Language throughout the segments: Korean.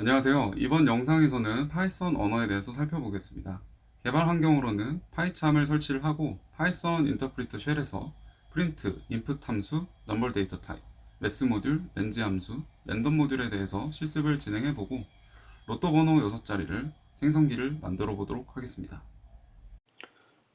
안녕하세요. 이번 영상에서는 파이썬 언어에 대해서 살펴보겠습니다. 개발 환경으로는 파이참을 설치를 하고 파이썬 인터프리터 쉘에서 프린트, 인풋 함수, 넘버 데이터 타입, 매스 모듈, 렌지 함수, 랜덤 모듈에 대해서 실습을 진행해보고 로또 번호 6자리를 생성기를 만들어 보도록 하겠습니다.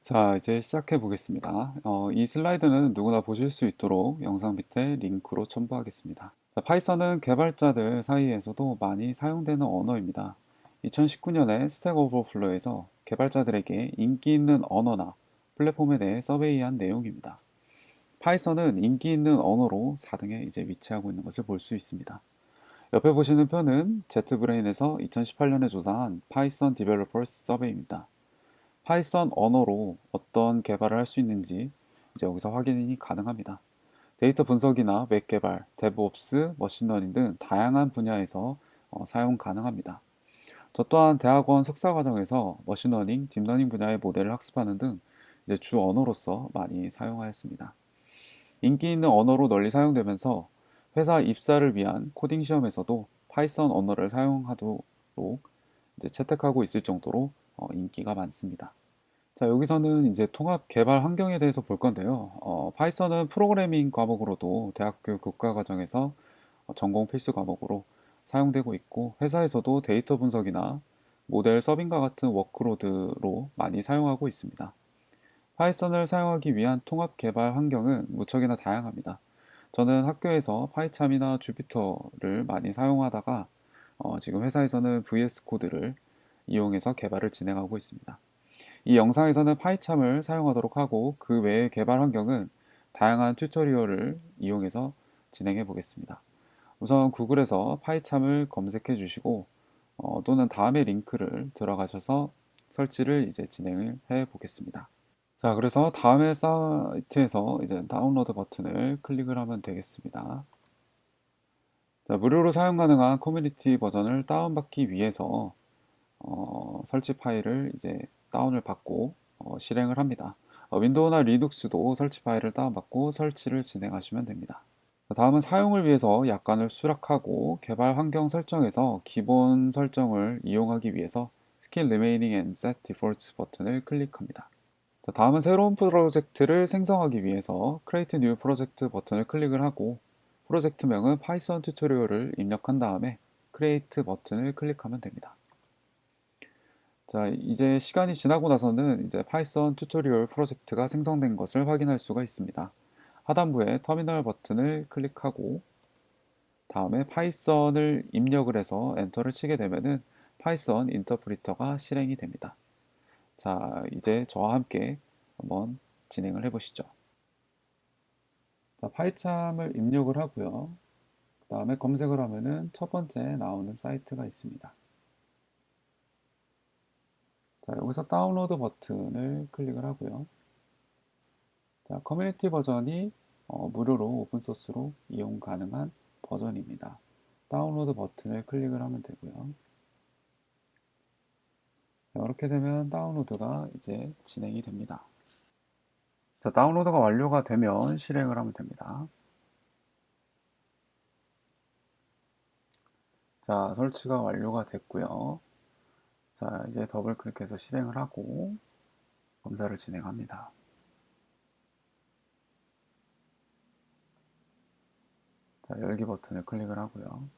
자, 이제 시작해 보겠습니다. 이 슬라이드는 누구나 보실 수 있도록 영상 밑에 링크로 첨부하겠습니다. 자, 파이썬은 개발자들 사이에서도 많이 사용되는 언어입니다. 2019년에 스택 오버플로에서 개발자들에게 인기 있는 언어나 플랫폼에 대해 서베이한 내용입니다. 파이썬은 인기 있는 언어로 4등에 이제 위치하고 있는 것을 볼 수 있습니다. 옆에 보시는 표는 제트브레인에서 2018년에 조사한 파이썬 디벨로퍼스 서베이입니다. 파이썬 언어로 어떤 개발을 할 수 있는지 이제 여기서 확인이 가능합니다. 데이터 분석이나 웹 개발, 데브옵스, 머신러닝 등 다양한 분야에서 사용 가능합니다. 저 또한 대학원 석사 과정에서 머신러닝, 딥러닝 분야의 모델을 학습하는 등 이제 주 언어로서 많이 사용하였습니다. 인기 있는 언어로 널리 사용되면서 회사 입사를 위한 코딩 시험에서도 파이썬 언어를 사용하도록 이제 채택하고 있을 정도로 인기가 많습니다. 자, 여기서는 이제 통합 개발 환경에 대해서 볼 건데요. 파이썬은 프로그래밍 과목으로도 대학교 교과과정에서 전공 필수 과목으로 사용되고 있고, 회사에서도 데이터 분석이나 모델 서빙과 같은 워크로드로 많이 사용하고 있습니다. 파이썬을 사용하기 위한 통합 개발 환경은 무척이나 다양합니다. 저는 학교에서 파이참이나 주피터를 많이 사용하다가 지금 회사에서는 VS 코드를 이용해서 개발을 진행하고 있습니다. 이 영상에서는 파이참을 사용하도록 하고 그 외의 개발 환경은 다양한 튜토리얼을 이용해서 진행해 보겠습니다. 우선 구글에서 파이참을 검색해 주시고 또는 다음의 링크를 들어가셔서 설치를 이제 진행을 해 보겠습니다. 자, 그래서 다음의 사이트에서 이제 다운로드 버튼을 클릭을 하면 되겠습니다. 자, 무료로 사용 가능한 커뮤니티 버전을 다운받기 위해서 설치 파일을 이제 다운을 받고 실행을 합니다. 윈도우나 리눅스도 설치 파일을 다운받고 설치를 진행하시면 됩니다. 다음은 사용을 위해서 약관을 수락하고 개발 환경 설정에서 기본 설정을 이용하기 위해서 Skill Remaining and Set Defaults 버튼을 클릭합니다. 자, 다음은 새로운 프로젝트를 생성하기 위해서 Create New Project 버튼을 클릭을 하고 프로젝트명은 파이썬 튜토리얼을 입력한 다음에 Create 버튼을 클릭하면 됩니다. 자, 이제 시간이 지나고 나서는 이제 파이썬 튜토리얼 프로젝트가 생성된 것을 확인할 수가 있습니다. 하단부에 터미널 버튼을 클릭하고 다음에 파이썬을 입력을 해서 엔터를 치게 되면은 파이썬 인터프리터가 실행이 됩니다. 자, 이제 저와 함께 한번 진행을 해 보시죠. 자, 파이참을 입력을 하고요. 그 다음에 검색을 하면은 첫 번째 나오는 사이트가 있습니다. 자, 여기서 다운로드 버튼을 클릭을 하고요. 자, 커뮤니티 버전이 무료로 오픈소스로 이용 가능한 버전입니다. 다운로드 버튼을 클릭을 하면 되고요. 자, 이렇게 되면 다운로드가 이제 진행이 됩니다. 자, 다운로드가 완료가 되면 실행을 하면 됩니다. 자, 설치가 완료가 됐고요. 자, 이제 더블 클릭해서 실행을 하고 검사를 진행합니다. 자, 열기 버튼을 클릭을 하고요.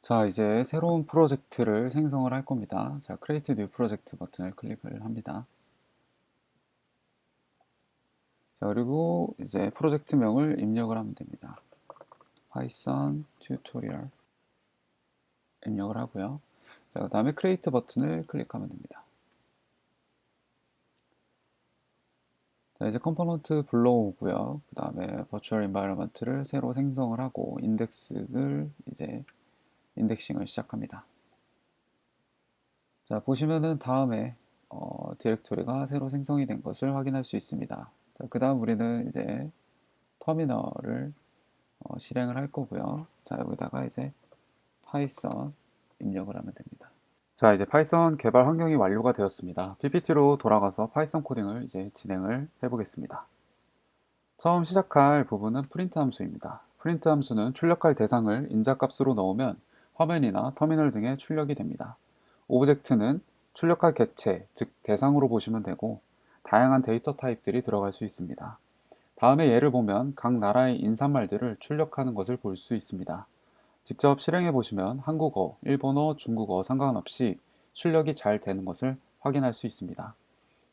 자, 이제 새로운 프로젝트를 생성을 할 겁니다. 자, Create New Project 버튼을 클릭을 합니다. 자, 그리고 이제 프로젝트명을 입력을 하면 됩니다. Python Tutorial 입력을 하고요. 자, 그 다음에 Create 버튼을 클릭하면 됩니다. 자, 이제 컴포넌트 불러오고요. 그 다음에 버추얼 인바이러먼트를 새로 생성을 하고 인덱스를 이제 인덱싱을 시작합니다. 자, 보시면은 다음에 디렉토리가 새로 생성이 된 것을 확인할 수 있습니다. 자, 그 다음 우리는 이제 터미널을 실행을 할 거고요. 자, 여기다가 이제 파이썬 입력을 하면 됩니다. 자, 이제 파이썬 개발 환경이 완료가 되었습니다. PPT로 돌아가서 파이썬 코딩을 이제 진행을 해 보겠습니다. 처음 시작할 부분은 프린트 함수입니다. 프린트 함수는 출력할 대상을 인자값으로 넣으면 화면이나 터미널 등에 출력이 됩니다. 오브젝트는 출력할 객체, 즉 대상으로 보시면 되고 다양한 데이터 타입들이 들어갈 수 있습니다. 다음에 예를 보면 각 나라의 인사말들을 출력하는 것을 볼 수 있습니다. 직접 실행해 보시면 한국어, 일본어, 중국어 상관없이 출력이 잘 되는 것을 확인할 수 있습니다.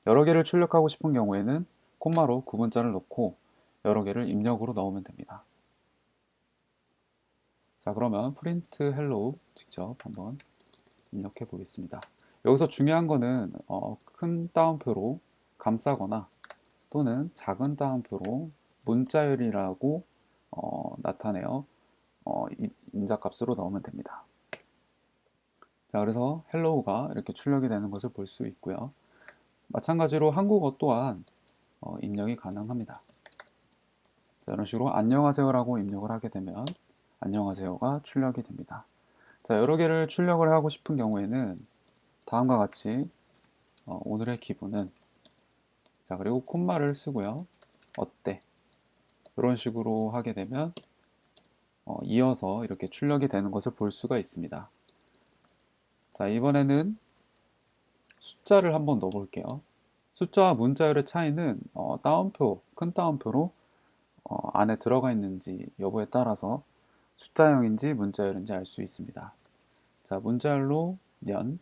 여러 개를 출력하고 싶은 경우에는 콤마로 구분자를 넣고 여러 개를 입력으로 넣으면 됩니다. 자, 그러면 프린트 헬로우 직접 한번 입력해 보겠습니다. 여기서 중요한 거는 큰 따옴표로 감싸거나 또는 작은 따옴표로 문자열이라고 나타내어 인자값으로 넣으면 됩니다. 자, 그래서 헬로우가 이렇게 출력이 되는 것을 볼 수 있고요. 마찬가지로 한국어 또한 입력이 가능합니다. 자, 이런 식으로 안녕하세요라고 입력을 하게 되면 안녕하세요가 출력이 됩니다. 자, 여러 개를 출력을 하고 싶은 경우에는 다음과 같이 오늘의 기분은, 자, 그리고 콤마를 쓰고요. 어때? 이런 식으로 하게 되면 이어서 이렇게 출력이 되는 것을 볼 수가 있습니다. 자, 이번에는 숫자를 한번 넣어 볼게요. 숫자와 문자열의 차이는 따옴표, 큰 따옴표로 안에 들어가 있는지 여부에 따라서 숫자형인지 문자열인지 알 수 있습니다. 자, 문자열로 년,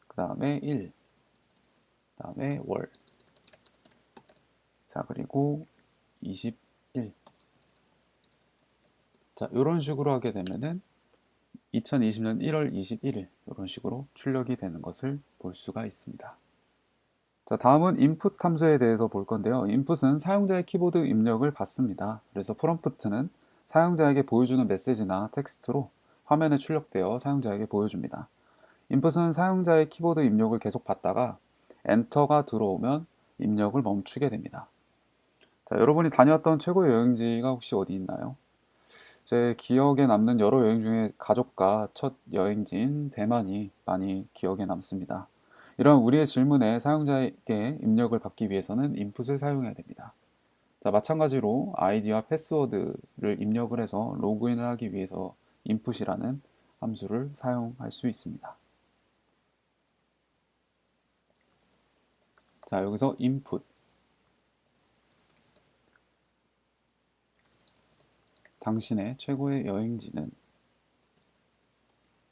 그 다음에 일, 그 다음에 월, 자, 그리고 21. 자, 이런 식으로 하게 되면은 2020년 1월 21일 이런 식으로 출력이 되는 것을 볼 수가 있습니다. 자, 다음은 인풋 함수에 대해서 볼 건데요. 인풋은 사용자의 키보드 입력을 받습니다. 그래서 프롬프트는 사용자에게 보여주는 메시지나 텍스트로 화면에 출력되어 사용자에게 보여줍니다. 인풋은 사용자의 키보드 입력을 계속 받다가 엔터가 들어오면 입력을 멈추게 됩니다. 자, 여러분이 다녀왔던 최고의 여행지가 혹시 어디 있나요? 제 기억에 남는 여러 여행 중에 가족과 첫 여행지인 대만이 많이 기억에 남습니다. 이런 우리의 질문에 사용자에게 입력을 받기 위해서는 인풋을 사용해야 됩니다. 자, 마찬가지로 아이디와 패스워드를 입력을 해서 로그인을 하기 위해서 input이라는 함수를 사용할 수 있습니다. 자, 여기서 input, 당신의 최고의 여행지는,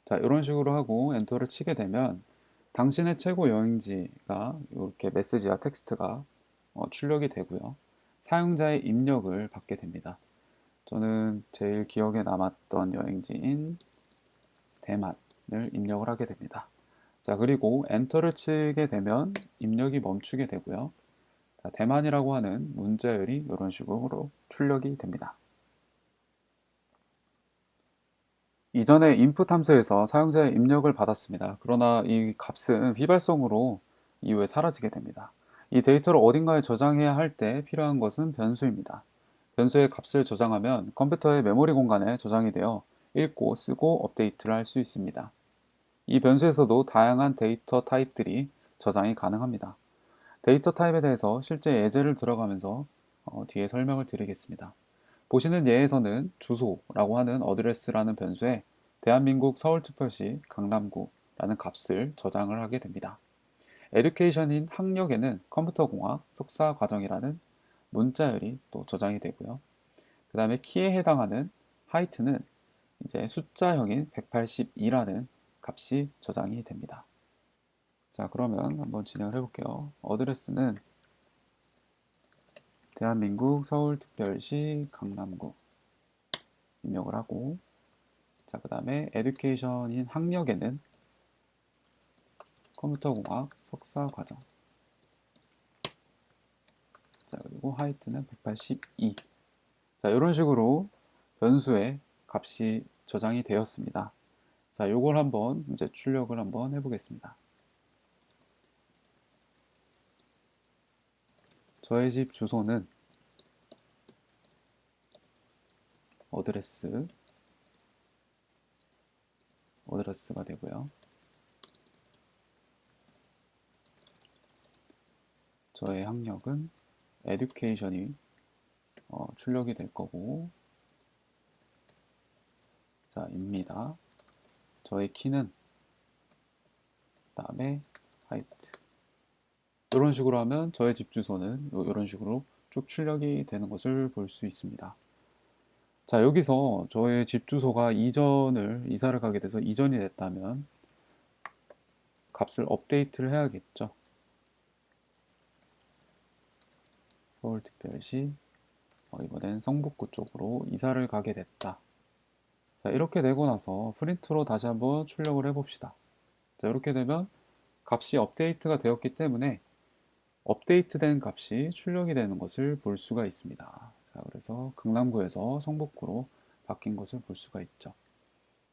자, 이런 식으로 하고 엔터를 치게 되면 당신의 최고 여행지가 이렇게 메시지와 텍스트가 출력이 되고요. 사용자의 입력을 받게 됩니다. 저는 제일 기억에 남았던 여행지인 대만을 입력을 하게 됩니다. 자, 그리고 엔터를 치게 되면 입력이 멈추게 되고요. 자, 대만이라고 하는 문자열이 이런 식으로 출력이 됩니다. 이전에 input 함수에서 사용자의 입력을 받았습니다. 그러나 이 값은 휘발성으로 이후에 사라지게 됩니다. 이 데이터를 어딘가에 저장해야 할 때 필요한 것은 변수입니다. 변수의 값을 저장하면 컴퓨터의 메모리 공간에 저장이 되어 읽고 쓰고 업데이트를 할 수 있습니다. 이 변수에서도 다양한 데이터 타입들이 저장이 가능합니다. 데이터 타입에 대해서 실제 예제를 들어가면서 뒤에 설명을 드리겠습니다. 보시는 예에서는 주소라고 하는 어드레스라는 변수에 대한민국 서울특별시 강남구라는 값을 저장을 하게 됩니다. 에듀케이션인 학력에는 컴퓨터공학 석사과정이라는 문자열이 또 저장이 되고요. 그 다음에 키에 해당하는 하이트는 이제 숫자형인 182라는 값이 저장이 됩니다. 자, 그러면 한번 진행을 해볼게요. 어드레스는 대한민국 서울특별시 강남구 입력을 하고, 자, 그 다음에 에듀케이션인 학력에는 컴퓨터공학 석사과정, 자, 그리고 하이트는 182. 자, 이런 식으로 변수의 값이 저장이 되었습니다. 자, 요걸 한번 이제 출력을 한번 해보겠습니다. 저의 집 주소는 어드레스가 되고요. 저의 학력은 에듀케이션이 출력이 될 거고, 자, 입니다. 저의 키는, 그다음에 하이트. 이런 식으로 하면 저의 집 주소는 이런 식으로 쭉 출력이 되는 것을 볼 수 있습니다. 자, 여기서 저의 집 주소가 이사를 가게 돼서 이전이 됐다면 값을 업데이트를 해야겠죠. 서울특별시 이번엔 성북구 쪽으로 이사를 가게 됐다. 자, 이렇게 되고 나서 프린트로 다시 한번 출력을 해봅시다. 자, 이렇게 되면 값이 업데이트가 되었기 때문에 업데이트된 값이 출력이 되는 것을 볼 수가 있습니다. 자, 그래서 강남구에서 성북구로 바뀐 것을 볼 수가 있죠.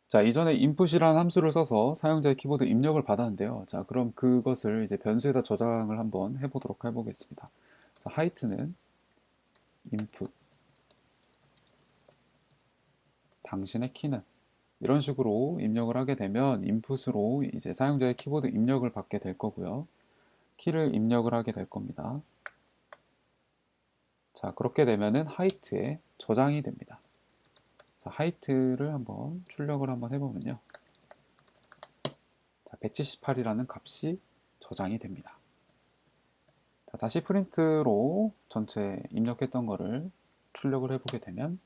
자, 이전에 input이라는 함수를 써서 사용자의 키보드 입력을 받았는데요. 자, 그럼 그것을 이제 변수에다 저장을 한번 해보도록 해보겠습니다. 자, height는 input, 당신의 키는, 이런 식으로 입력을 하게 되면 인풋으로 이제 사용자의 키보드 입력을 받게 될 거고요. 키를 입력을 하게 될 겁니다. 자, 그렇게 되면은 height에 저장이 됩니다. 자, height를 한번 출력을 한번 해보면요. 자, 178이라는 값이 저장이 됩니다. 자, 다시 프린트로 전체 입력했던 거를 출력을 해보게 되면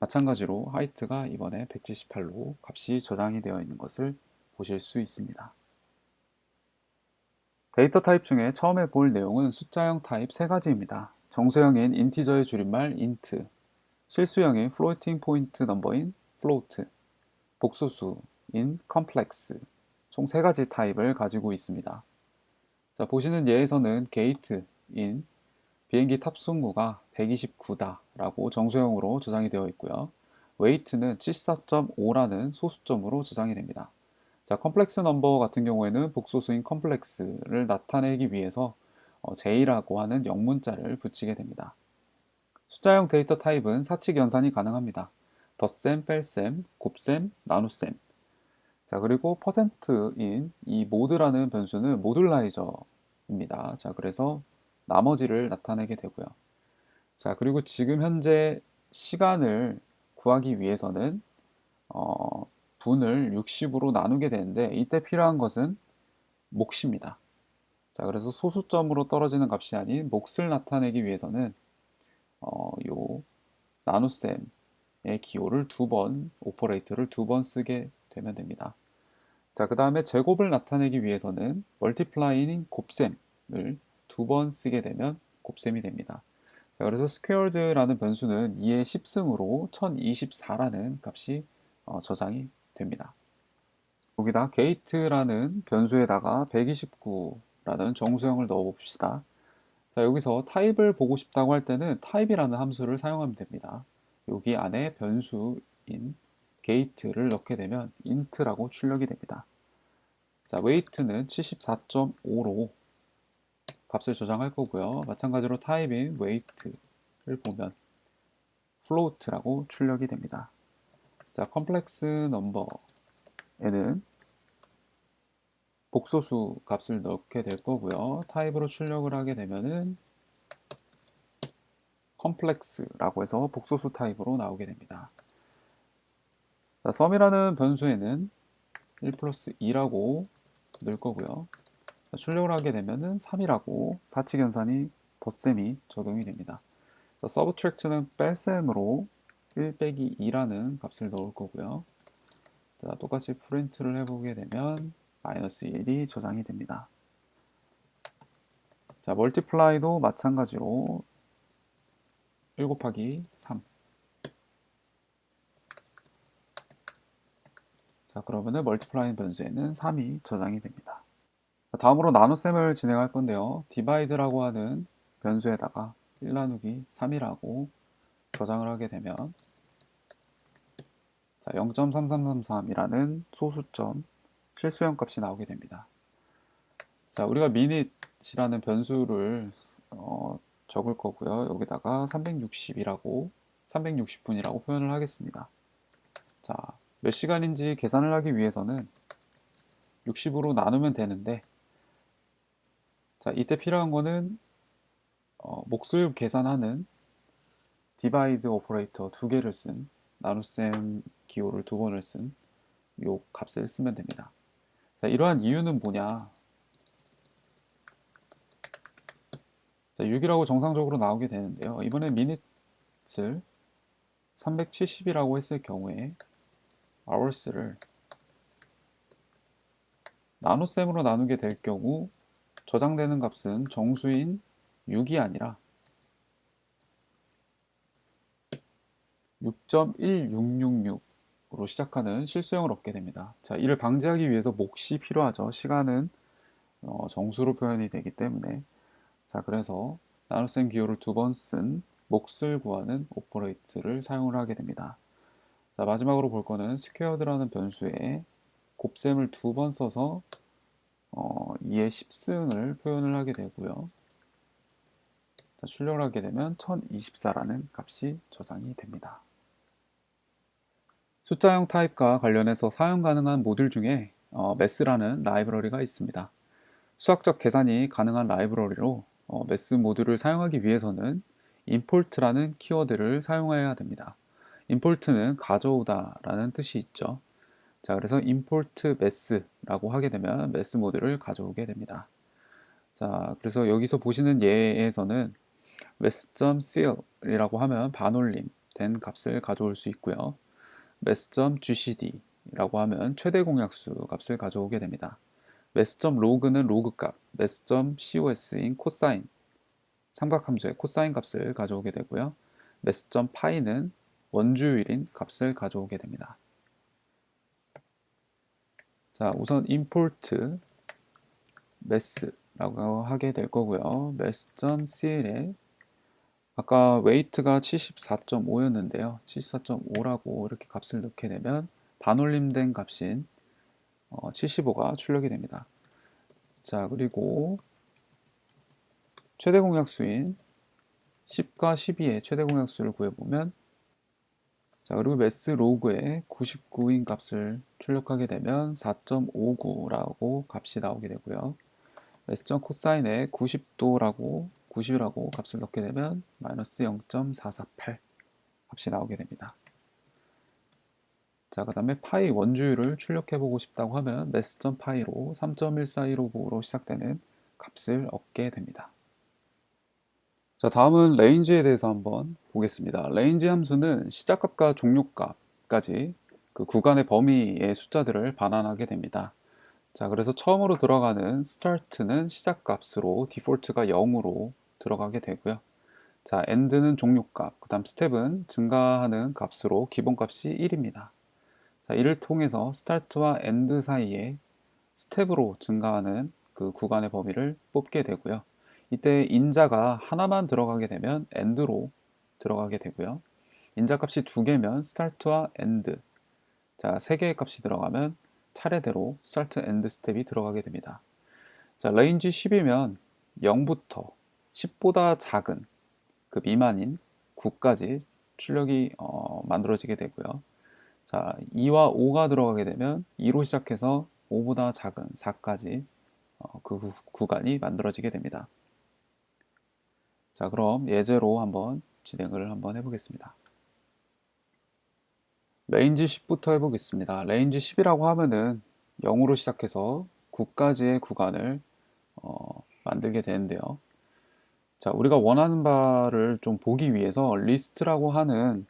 마찬가지로 height가 이번에 178로 값이 저장이 되어 있는 것을 보실 수 있습니다. 데이터 타입 중에 처음에 볼 내용은 숫자형 타입 3가지입니다. 정수형인 인티저의 줄임말 int, 실수형인 floating point number인 float, 복소수인 complex, 총 3가지 타입을 가지고 있습니다. 자, 보시는 예에서는 gate인 비행기 탑승구가 129다 라고 정수형으로 저장이 되어 있고요. weight는 74.5라는 소수점으로 저장이 됩니다. 자, 컴플렉스 넘버 같은 경우에는 복소수인 컴플렉스를 나타내기 위해서 J라고 하는 영문자를 붙이게 됩니다. 숫자형 데이터 타입은 사칙 연산이 가능합니다. 덧셈, 뺄셈, 곱셈, 나눗셈. 자, 그리고 퍼센트인 이 모드라는 변수는 모듈라이저입니다. 자, 그래서 나머지를 나타내게 되고요. 자, 그리고 지금 현재 시간을 구하기 위해서는 분을 60으로 나누게 되는데 이때 필요한 것은 몫입니다. 자, 그래서 소수점으로 떨어지는 값이 아닌 몫을 나타내기 위해서는 요 나눗셈의 기호를 오퍼레이터를 2번 쓰게 되면 됩니다. 자, 그 다음에 제곱을 나타내기 위해서는 multiplying 곱셈을 2번 쓰게 되면 곱셈이 됩니다. 자, 그래서 squared라는 변수는 2의 10승으로 1024라는 값이 저장이 됩니다. 여기다 gate라는 변수에다가 129라는 정수형을 넣어 봅시다. 자, 여기서 타입을 보고 싶다고 할 때는 타입이라는 함수를 사용하면 됩니다. 여기 안에 변수인 gate를 넣게 되면 int라고 출력이 됩니다. 자, weight는 74.5로 값을 저장할 거고요. 마찬가지로 타입인 weight를 보면 float라고 출력이 됩니다. 자, 컴플렉스 넘버에는 복소수 값을 넣게 될 거고요. 타입으로 출력을 하게 되면은 컴플렉스라고 해서 복소수 타입으로 나오게 됩니다. 자, sum이라는 변수에는 1 플러스 2라고 넣을 거고요. 자, 출력을 하게 되면은 3이라고 사칙 연산이 덧셈이 적용이 됩니다. 자, subtract는 뺄셈으로 1 빼기 2라는 값을 넣을 거고요. 자, 똑같이 프린트를 해보게 되면 마이너스 1이 저장이 됩니다. 자, multiply도 마찬가지로 1 곱하기 3. 자, 그러면은 multiplying 변수에는 3이 저장이 됩니다. 자, 다음으로 나눗셈을 진행할 건데요. divide라고 하는 변수에다가 1 나누기 3이라고 저장을 하게 되면 자, 0.3333이라는 소수점 실수형 값이 나오게 됩니다. 자, 우리가 minute이라는 변수를 적을 거고요. 여기다가 360이라고 360분이라고 표현을 하겠습니다. 자, 몇 시간인지 계산을 하기 위해서는 60으로 나누면 되는데 자, 이때 필요한 거는 몫을 계산하는 divide 오퍼레이터 2개를 쓴 나눗셈 기호를 두 번을 쓴 요 값을 쓰면 됩니다. 자, 이러한 이유는 뭐냐? 자, 6이라고 정상적으로 나오게 되는데요. 이번에 minutes를 370이라고 했을 경우에 hours를 나눗셈으로 나누게 될 경우 저장되는 값은 정수인 6이 아니라 6.1666으로 시작하는 실수형을 얻게 됩니다. 자, 이를 방지하기 위해서 몫이 필요하죠. 시간은 정수로 표현이 되기 때문에. 자, 그래서 나눗셈 기호를 두 번 쓴 몫을 구하는 오퍼레이트를 사용을 하게 됩니다. 자, 마지막으로 볼 거는 스퀘어드라는 변수에 곱셈을 두 번 써서 2의 10승을 표현을 하게 되고요. 자, 출력을 하게 되면 1024라는 값이 저장이 됩니다. 숫자형 타입과 관련해서 사용 가능한 모듈 중에 매스라는 라이브러리가 있습니다. 수학적 계산이 가능한 라이브러리로 매스 모듈을 사용하기 위해서는 import라는 키워드를 사용해야 됩니다. import는 가져오다 라는 뜻이 있죠. 자, 그래서 import mass라고 하게 되면 매스 모듈을 가져오게 됩니다. 자, 그래서 여기서 보시는 예에서는 mass.ceil이라고 하면 반올림 된 값을 가져올 수 있고요. mass.gcd라고 하면 최대 공약수 값을 가져오게 됩니다. mass.log는 로그 값, mass.cos인 코사인, 삼각함수의 코사인 값을 가져오게 되고요. mass.py는 원주율인 값을 가져오게 됩니다. 자, 우선 import mass라고 하게 될 거고요. mass.ceil에 아까 weight가 74.5였는데요. 74.5라고 이렇게 값을 넣게 되면 반올림된 값인 75가 출력이 됩니다. 자, 그리고 최대 공약수인 10과 12의 최대 공약수를 구해보면, 자, 그리고 매스 로그에 99인 값을 출력하게 되면 4.59라고 값이 나오게 되고요. 매스점 코사인에 90도라고 90이라고 값을 넣게 되면 마이너스 0.448 값이 나오게 됩니다. 자, 그 다음에 파이 원주율을 출력해보고 싶다고 하면 mass.py로 3.1415로 시작되는 값을 얻게 됩니다. 자, 다음은 range에 대해서 한번 보겠습니다. range 함수는 시작값과 종료값까지 그 구간의 범위의 숫자들을 반환하게 됩니다. 자, 그래서 처음으로 들어가는 start는 시작값으로 디폴트가 0으로 들어가게 되고요. 자, end는 종료값, 그 다음 step은 증가하는 값으로 기본값이 1입니다. 자, 이를 통해서 start와 end 사이에 스텝으로 증가하는 그 구간의 범위를 뽑게 되고요. 이때 인자가 하나만 들어가게 되면 end로 들어가게 되고요. 인자 값이 두 개면 start와 end, 자, 세 개의 값이 들어가면 차례대로 start, end 스텝이 들어가게 됩니다. 자, range 10이면 0부터 10보다 작은 그 미만인 9까지 출력이 만들어지게 되고요. 자, 2와 5가 들어가게 되면 2로 시작해서 5보다 작은 4까지 그 구간이 만들어지게 됩니다. 자, 그럼 예제로 한번 진행을 한번 해보겠습니다. 레인지 10부터 해보겠습니다. 레인지 10이라고 하면은 0으로 시작해서 9까지의 구간을 만들게 되는데요. 자, 우리가 원하는 바를 좀 보기 위해서 리스트라고 하는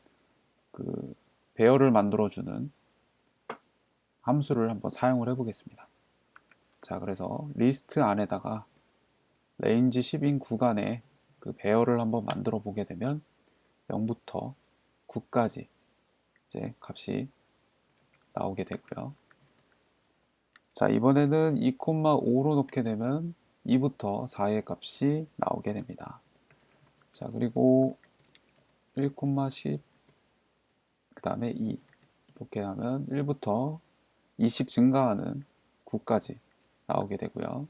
그 배열을 만들어주는 함수를 한번 사용을 해보겠습니다. 자, 그래서 리스트 안에다가 레인지 10인 구간에 그 배열을 한번 만들어 보게 되면 0부터 9까지 이제 값이 나오게 되고요. 자, 이번에는 2,5로 놓게 되면 2부터 4의 값이 나오게 됩니다. 자, 그리고 1,10 그 다음에 2 이렇게 하면 1부터 2씩 증가하는 9까지 나오게 되고요.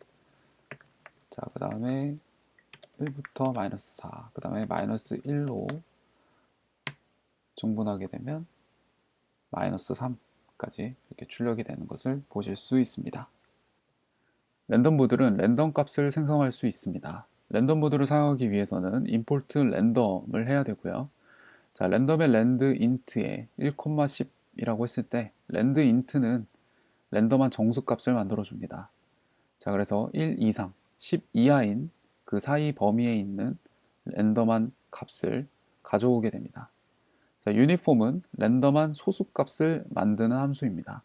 자, 그 다음에 1부터 마이너스 4, 그 다음에 마이너스 1로 증분하게 되면 마이너스 3까지 이렇게 출력이 되는 것을 보실 수 있습니다. 랜덤 모듈은 랜덤 값을 생성할 수 있습니다. 랜덤 모듈을 사용하기 위해서는 import 랜덤을 해야 되고요. 자, 랜덤의 랜드 인트에 1,10 10이라고 했을 때 랜드 인트는 랜덤한 정수값을 만들어줍니다. 자, 그래서 1 이상 10 이하인 그 사이 범위에 있는 랜덤한 값을 가져오게 됩니다. 자, 유니폼은 랜덤한 소수값을 만드는 함수입니다.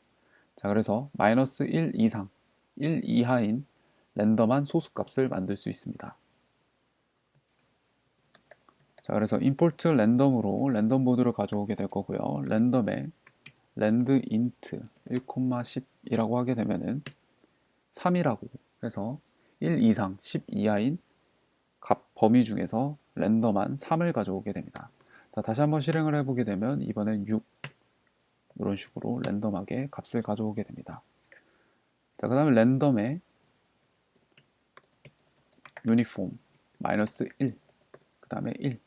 자, 그래서 마이너스 1 이상 1 이하인 랜덤한 소수값을 만들 수 있습니다. 자, 그래서 import 랜덤으로 랜덤 보드를 가져오게 될 거고요. 랜덤에 랜드 인트 1,10이라고 하게 되면은 3이라고 해서 1 이상 10 이하인 값 범위 중에서 랜덤한 3을 가져오게 됩니다. 자, 다시 한번 실행을 해보게 되면 이번엔 6 이런 식으로 랜덤하게 값을 가져오게 됩니다. 자, 그 다음에 랜덤에 유니폼 마이너스 1, 그 다음에 1.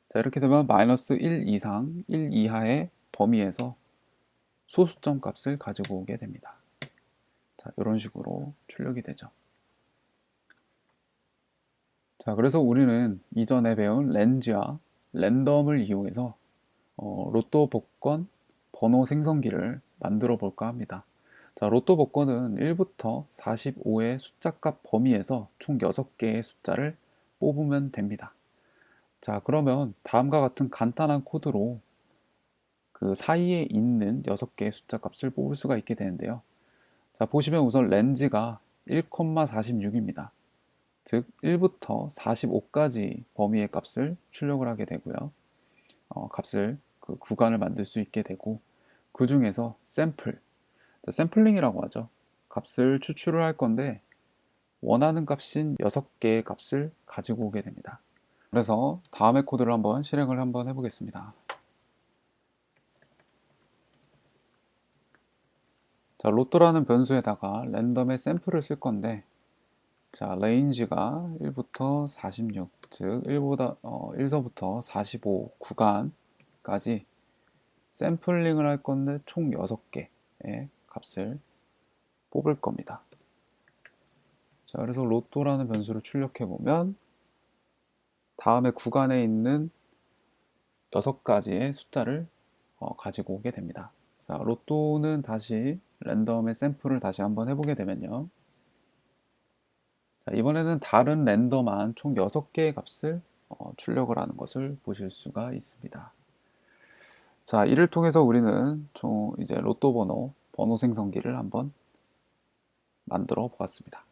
자, 이렇게 되면 마이너스 1 이상 1 이하의 범위에서 소수점 값을 가지고 오게 됩니다. 자, 이런 식으로 출력이 되죠. 자, 그래서 우리는 이전에 배운 렌즈와 랜덤을 이용해서 로또 복권 번호 생성기를 만들어 볼까 합니다. 자, 로또 복권은 1부터 45의 숫자값 범위에서 총 6개의 숫자를 뽑으면 됩니다. 자, 그러면 다음과 같은 간단한 코드로 그 사이에 있는 6개의 숫자 값을 뽑을 수가 있게 되는데요. 자, 보시면 우선 렌즈가 1,46입니다. 즉 1부터 45까지 범위의 값을 출력을 하게 되고요. 값을 그 구간을 만들 수 있게 되고 그 중에서 샘플링이라고 하죠. 값을 추출을 할 건데 원하는 값인 6개의 값을 가지고 오게 됩니다. 그래서 다음의 코드를 한번 실행을 한번 해보겠습니다. 자, 로또라는 변수에다가 랜덤의 샘플을 쓸 건데 자, range가 1부터 46, 즉 1서부터 45 구간까지 샘플링을 할 건데 총 6개의 값을 뽑을 겁니다. 자, 그래서 로또라는 변수를 출력해 보면 다음에 구간에 있는 6가지의 숫자를 가지고 오게 됩니다. 자, 로또는 다시 랜덤의 샘플을 다시 한번 해보게 되면요. 자, 이번에는 다른 랜덤한 총 6개의 값을 출력을 하는 것을 보실 수가 있습니다. 자, 이를 통해서 우리는 총 이제 로또 번호 생성기를 한번 만들어 보았습니다.